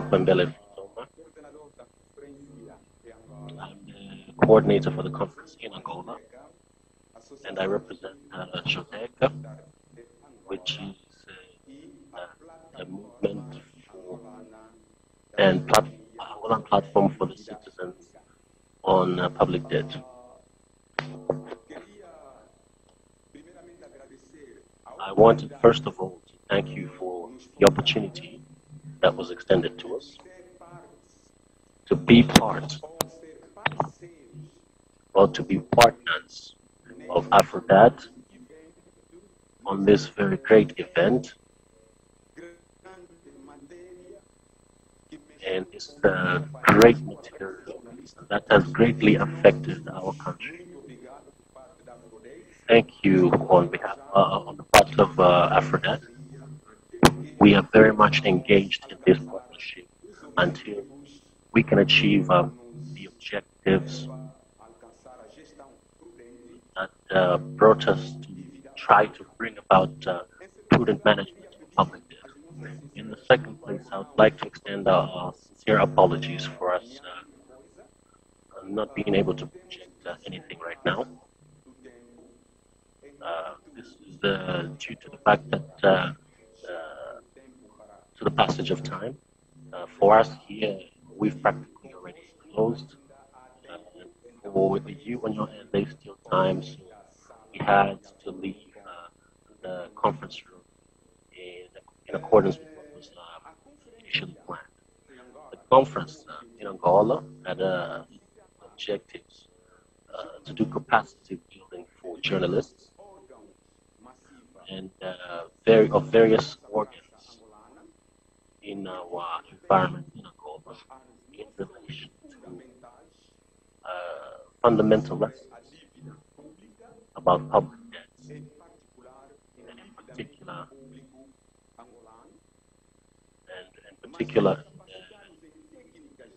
Kwembele Fitoma. I'm the coordinator for the conference in Angola, and I represent Joteka, which is a movement for and Angolan platform for the citizens on public debt. I wanted, first of all, to thank you for the opportunity that was extended to us to be part or to be partners of Aphrodite on this very great event. And it's a great material that has greatly affected our country. Thank you on behalf, on the part of Aphrodite. We are very much engaged in this partnership until we can achieve the objectives that brought us to try to bring about prudent management of public debt. In the second place, I would like to extend our sincere apologies for us not being able to project anything right now. This is due to the fact that to the passage of time. For us here, we've practically already closed. For you on your end, there's still time, so we had to leave the conference room in accordance with what was initially planned. The conference in Angola had objectives to do capacity building for journalists and of various organs in our environment in Angola in relation to fundamental lessons about public debts, and in particular,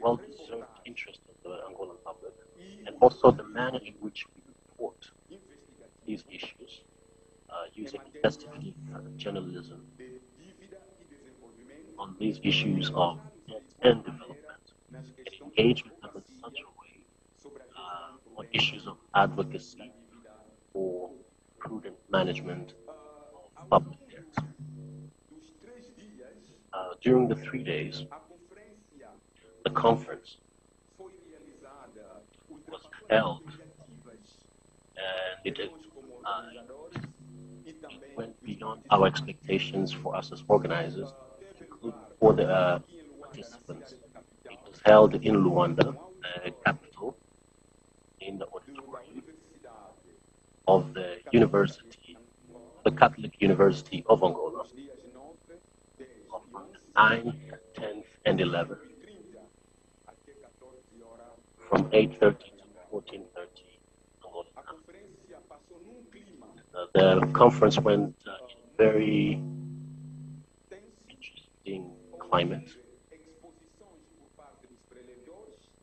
well-deserved interest of the Angolan public, and also the manner in which we report these issues using investigative journalism on these issues of debt and development, and engage with them in such a way on issues of advocacy for prudent management of public debts. During the 3 days, the conference was held, and it went beyond our expectations for us as organizers, including for the participants. It was held in Luanda, the capital, in the auditorium of the university, the Catholic University of Angola, on the 9th, 10th, and 11th, from 8:30 to 14:30 Angola time. The conference went in a very interesting climate,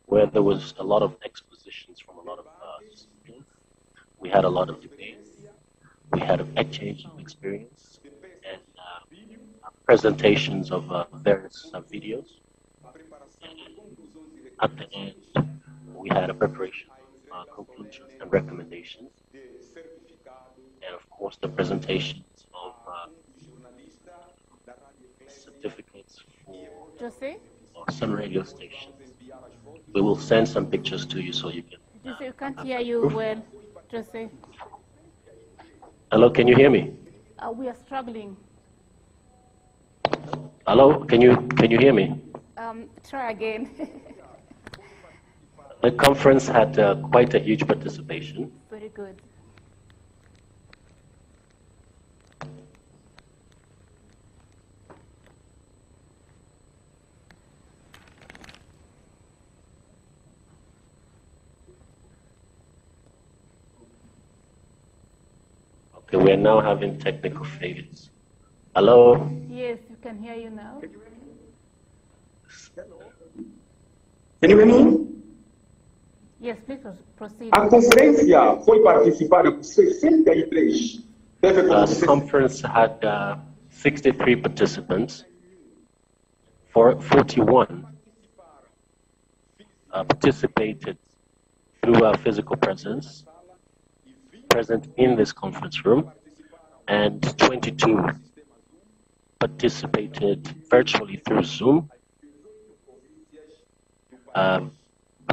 where there was a lot of expositions from a lot of speakers. We had a lot of debates. We had an exchange of experience and presentations of various videos. And at the end, we had a preparation of conclusions and recommendations, and of course the presentations of certificates for some radio stations. We will send some pictures to you so you can. Jose, we can't hear you well, Jose. Hello, can you hear me? We are struggling. Hello, can you hear me? Try again. The conference had quite a huge participation. Very good. Okay, we are now having technical failures. Hello? Yes, we can hear you now. Can you hear me? Yes, please proceed. A conferência foi participada por 63. The conference had 63 participants For 41 participated through our physical presence, present in this conference room, and 22 participated virtually through Zoom,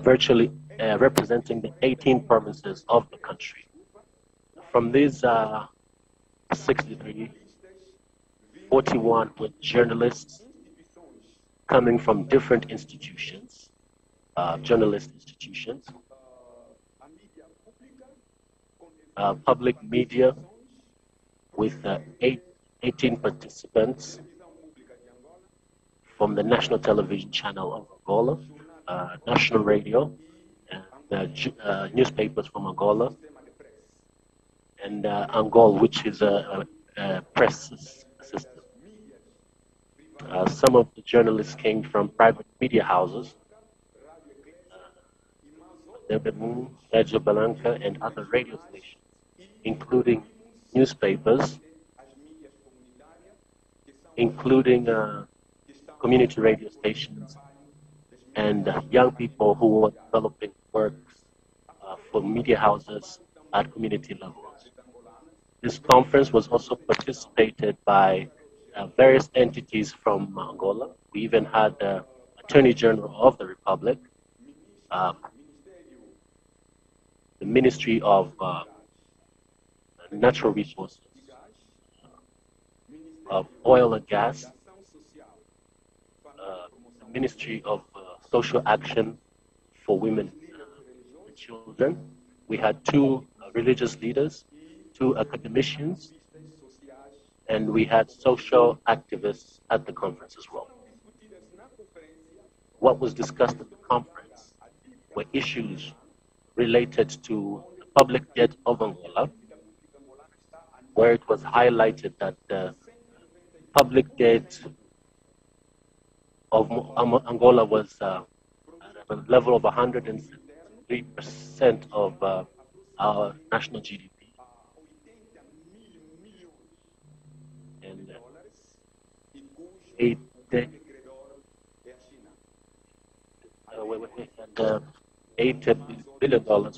virtually representing the 18 provinces of the country. From these 63, 41 were journalists coming from different institutions, journalist institutions, public media with 18 participants from the national television channel of Angola, national radio, and newspapers from Angola, and Angola, which is a press system. Some of the journalists came from private media houses, Radio Balanca, and other radio stations, including newspapers, including community radio stations, and young people who were developing works for media houses at community levels. This conference was also participated by various entities from Angola. We even had the Attorney General of the Republic, the Ministry of Natural Resources, of Oil and Gas, the Ministry of Social Action for Women and Children. We had two religious leaders, two academicians, and we had social activists at the conference as well. What was discussed at the conference were issues related to the public debt of Angola, where it was highlighted that the public debt of Angola was at a level of 103% of our national GDP. And $8 billion,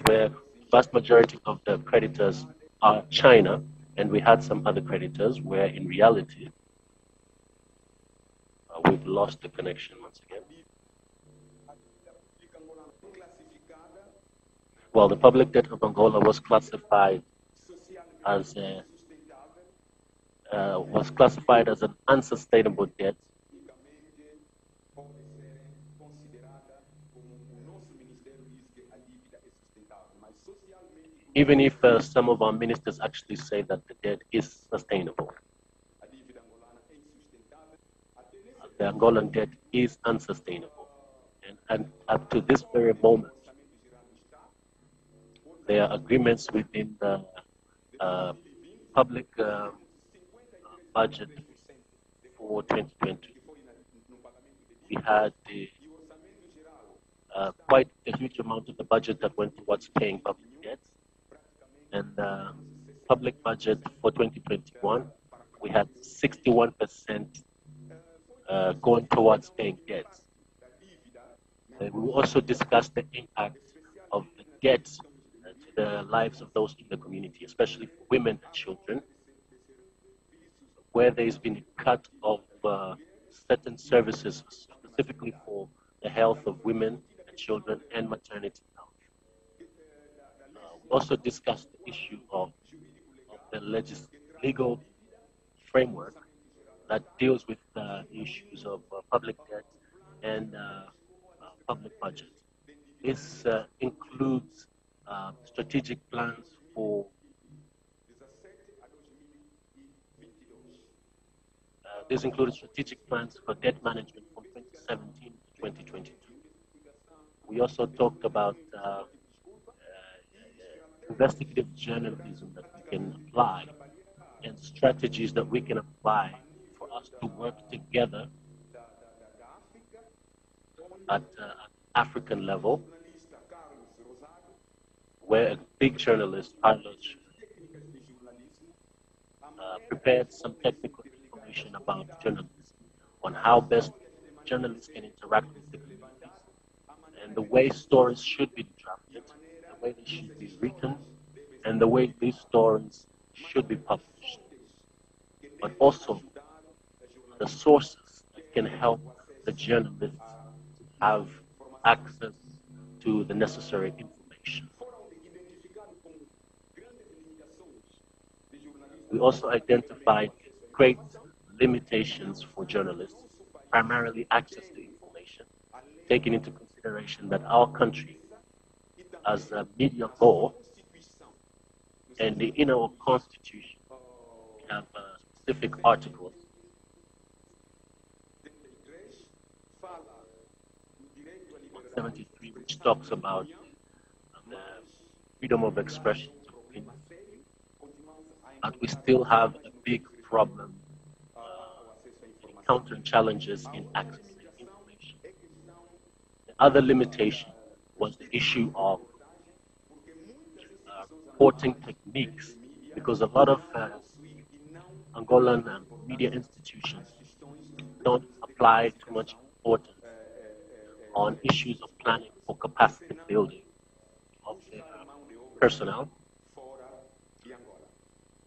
where the vast majority of the creditors are China, and we had some other creditors where in reality we've lost the connection once again. Well, the public debt of Angola was classified as an unsustainable debt, even if some of our ministers actually say that the debt is sustainable. The Angolan debt is unsustainable. And up to this very moment, there are agreements within the public budget for 2020. We had quite a huge amount of the budget that went towards paying public debts. And the public budget for 2021, we had 61% going towards paying debts. And we also discussed the impact of the debts to the lives of those in the community, especially for women and children, where there's been a cut of certain services specifically for the health of women and children and maternity health. We also discussed the issue of the legal framework that deals with the issues of public debt and public budget. This includes strategic plans for debt management from 2017 to 2022. We also talked about investigative journalism that we can apply and strategies that we can apply for us to work together at African level, where a big journalist, Carlos, prepared some technical information about journalism, on how best journalists can interact with the communities, and the way stories should be drafted, the way they should be written, and the way these stories should be published, but also the sources that can help the journalists have access to the necessary information. We also identified great limitations for journalists, primarily access to information, taking into consideration that our country, as a media law and in our constitution, we have specific articles 173, which talks about the freedom of expression of opinion, but we still have a big problem encountering challenges in accessing information. The other limitation was the issue of reporting techniques, because a lot of Angolan media institutions don't apply too much importance on issues of planning for capacity building of their personnel,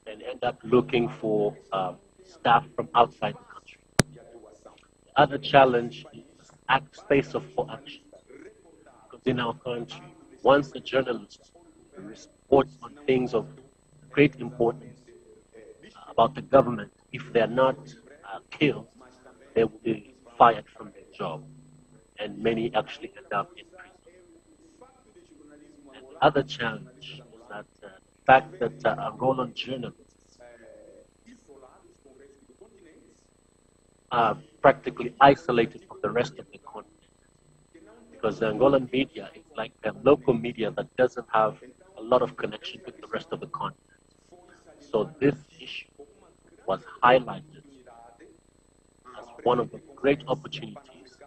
and end up looking for staff from outside the country. The other challenge is space for action. Because in our country, once a journalist reports on things of great importance about the government, if they're not killed, they will be fired from their job. And many actually end up in prison. And the other challenge is that the fact that Angolan journalists are practically isolated from the rest of the continent, because the Angolan media is like a local media that doesn't have a lot of connection with the rest of the continent. So this issue was highlighted as one of the great opportunities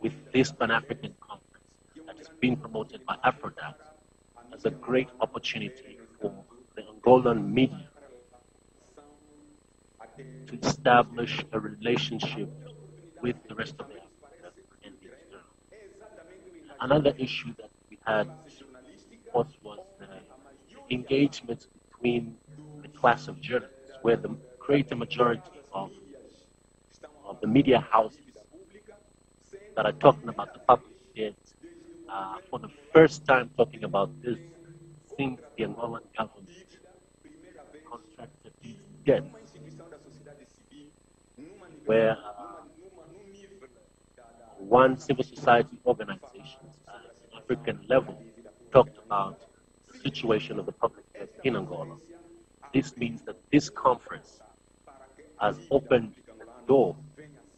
with this Pan-African conference that is being promoted by Afrodat as a great opportunity for the Angolan media to establish a relationship with the rest of Africa and the external. Another issue that we had, of course, was the engagement between the class of journalists, where the greater majority of the media houses that are talking about the public debt, for the first time talking about this since the Angolan government contracted these debts, where one civil society organization at African level talked about the situation of the public debt in Angola. This means that this conference has opened the door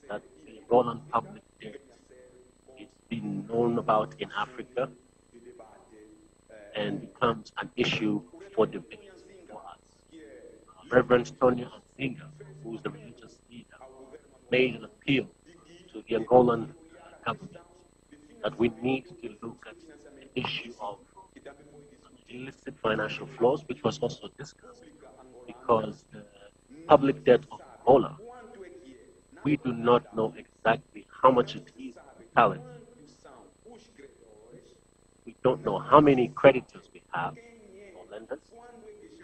that the Angolan public debt is being known about in Africa and becomes an issue for debate for us. Reverend Tonya Anzinga, who is the religious leader, made an appeal to the Angolan government that we need to look at the issue of illicit financial flows, which was also discussed, because the public debt of Angola, we do not know exactly how much it is in totality. We don't know how many creditors we have or lenders.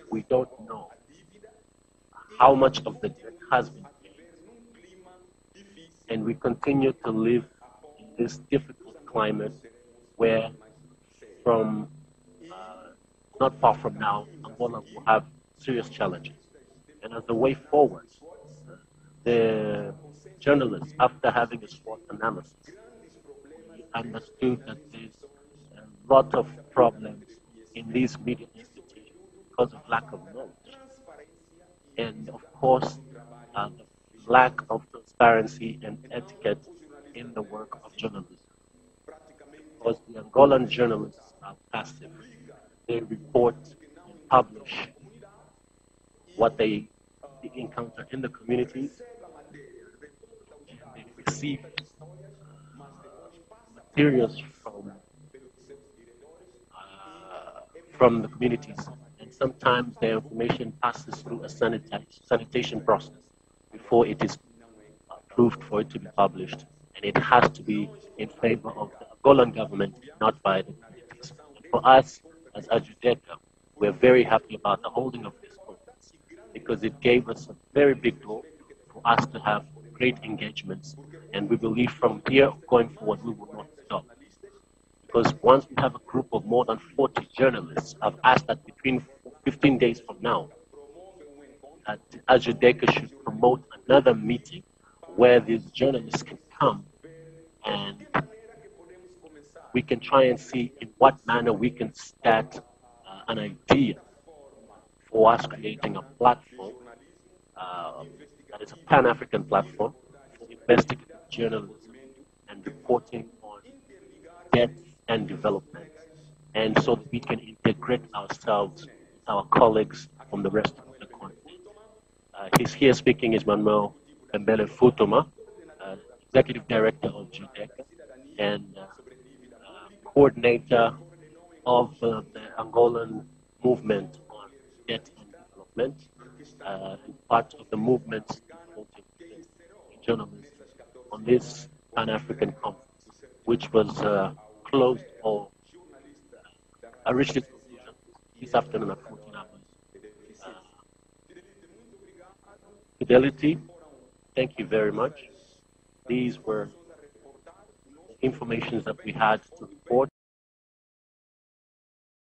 We don't know how much of the debt has been paid. And we continue to live in this difficult climate where from not far from now, Angola will have serious challenges. And as a way forward, the journalists, after having a SWOT analysis, understood that there's a lot of problems in these media institutions because of lack of knowledge. And of course, the lack of transparency and etiquette in the work of journalism. Because the Angolan journalists are passive. They report and publish what they encounter in the communities, and they receive materials from the communities, and sometimes their information passes through a sanitation process before it is approved for it to be published and it has to be in favor of the Angolan government, not by the politics. And for us, as Ajudeca, we're very happy about the holding of this conference because it gave us a very big door for us to have great engagements, and we believe from here going forward we will not stop. Because once we have a group of more than 40 journalists, I've asked that between 15 days from now, that Ajudeka should promote another meeting where these journalists can come and we can try and see in what manner we can start an idea for us creating a platform that is a Pan-African platform for investigative journalism and reporting on death and development, and so that we can integrate ourselves with our colleagues from the rest of the continent. He's here speaking is Manuel Mbele Futuma, Executive Director of JUDECA and coordinator of the Angolan movement on debt and development, and part of the movement supporting journalism on this Pan-African conference, which was closed or reached its conclusion this afternoon at 14 hours. Fidelity, thank you very much. These were the information that we had to report.